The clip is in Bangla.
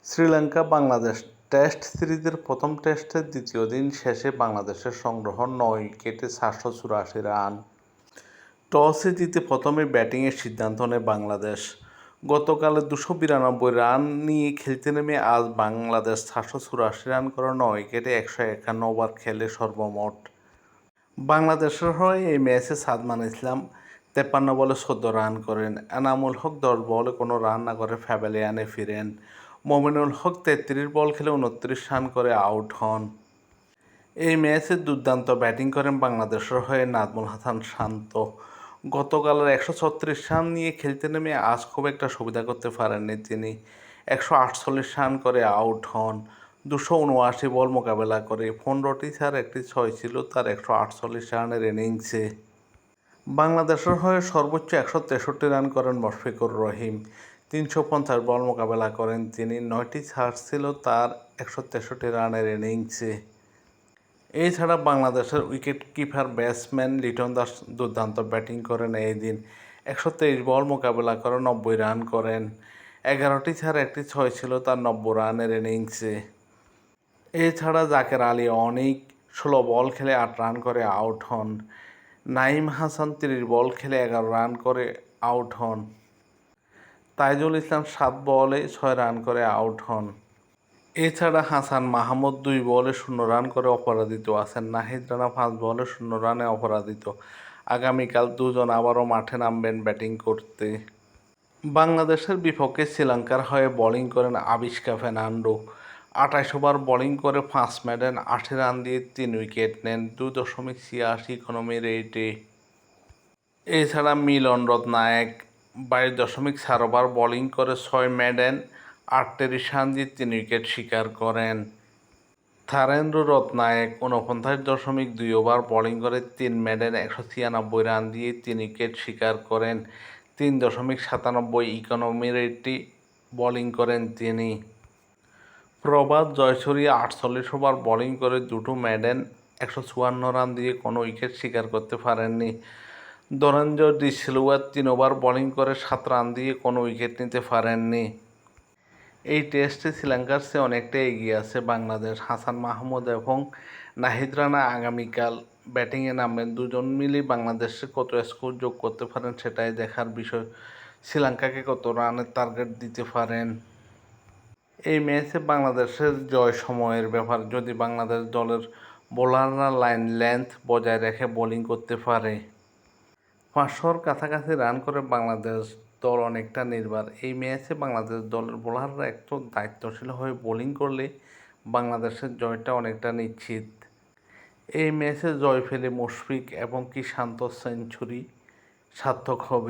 শ্রীলঙ্কা বাংলাদেশ টেস্ট সিরিজের প্রথম টেস্টের দ্বিতীয় দিন শেষে বাংলাদেশের সংগ্রহ ৯ উইকেটে ৪৮৪ রান। টসে জিতে প্রথমে ব্যাটিংয়ের সিদ্ধান্ত নেয় বাংলাদেশ। গতকালের ২৯২ রান নিয়ে খেলতে নেমে আজ বাংলাদেশ ৪৮৪ রান করে ৯ উইকেটে ১৫১ ওভার খেলে সর্বমোট। বাংলাদেশের হয়ে এই ম্যাচে সাদমান ইসলাম ৫৩ বলে ১৪ রান করেন। এনামুল হক ১০ বলে কোনো রান না করে প্যাভিলিয়নে ফিরেন। মমিনুল হক ৩৩ বল খেলে ২৯ রান করে আউট হন। এই ম্যাচে দুর্দান্ত ব্যাটিং করেন বাংলাদেশের হয়ে নাজমুল হাসান শান্ত। গতকালের ১৩৬ রান নিয়ে খেলতে নেমে আজ খুব একটা সুবিধা করতে পারেননি তিনি। ১৪৮ রান করে আউট হন। ২৭৯ বল মোকাবেলা করে ১৫টি চার একটি ৬ ছিল তার ১৪৮ রানের ইনিংসে। বাংলাদেশের হয়ে সর্বোচ্চ ১৬৩ রান করেন মুশফিকুর রহিম। ৩৫০ বল মোকাবেলা করেন তিনি। ৯টি চার ছিল তার ১৬৩ রানের ইনিংসে। এছাড়া বাংলাদেশের wicket keeper batsman Liton Das দুর্দান্ত ব্যাটিং করেন এই দিন। ১২৩ বল মোকাবেলা করে ৯০ রান করেন। ১১টি চার একটি ৬ ছিল তার ৯০ রানের ইনিংসে। এছাড়া জাকের আলী অনিক ১৬ বল খেলে ৮ রান করে আউট হন। নাঈম হাসান ৩০ বল খেলে ১১ রান করে আউট হন। তাইজুল ইসলাম ৭ বলে ৬ রান করে আউট হন। এছাড়া হাসান মাহমুদ ২ বলে ০ রান করে অপরাজিত আছেন। নাহিদ রানা ৫ বলে ০ রানে অপরাজিত। আগামীকাল দুজন আবারও মাঠে নামবেন ব্যাটিং করতে। বাংলাদেশের বিপক্ষে শ্রীলঙ্কার হয়ে বোলিং করেন আবিষ্কা ফের্নান্ডো। ২৮ ওভার বোলিং করে ৫ মেডেন ৮০ রান দিয়ে ৩ উইকেট নেন ২.৮৬ ইকোনমি রেটে। এছাড়া মিলন রত্নায়েক ২২.৪ ওভার বোলিং করে ৬ মেডেন ৩৮ রান দিয়ে ৩ উইকেট শিকার করেন। থারেন্দ্র রত্নায়েক ৪৯.২ ওভার বোলিং করে ৩ মেডেন ১৯৬ রান দিয়ে ৩ উইকেট শিকার করেন। ৩.৯৭ ইকোনমি রেটে বোলিং করেন তিনি। প্রভাত জয়সূরিয়া ৪৮ ওভার বোলিং করে ২টো মেডেন ১৫৪ রান দিয়ে কোনো উইকেট শিকার করতে পারেননি। Dhananjay D Silva ৩ over bowling করে ৭ রান দিয়ে কোনো উইকেট নিতে পারেননি। এই টেস্টে শ্রীলঙ্কার চেয়ে অনেকটা এগিয়ে আছে বাংলাদেশ। হাসান মাহমুদ এবং নাহিদ রানা আগামীকাল ব্যাটিংয়ে নামবেন। দুজন মিলেই বাংলাদেশে কত স্কোর যোগ করতে পারেন সেটাই দেখার বিষয়। শ্রীলঙ্কাকে কত রানের টার্গেট দিতে পারেন। এই ম্যাচে বাংলাদেশের জয় সময়ের ব্যাপার। যদি বাংলাদেশ দলের বোলাররা লাইন লেন্থ বজায় রেখে বোলিং করতে পারে, ৫০০-র কাছাকাছি রান করে বাংলাদেশ দল অনেকটা নির্ভর। এই ম্যাচে বাংলাদেশ দলের বোলাররা একটু দায়িত্বশীল হয়ে বোলিং করলে বাংলাদেশের জয়টা অনেকটা নিশ্চিত। এই ম্যাচে জয় পেলে মুশফিক এবং কি শান্ত সেঞ্চুরি সার্থক হবে।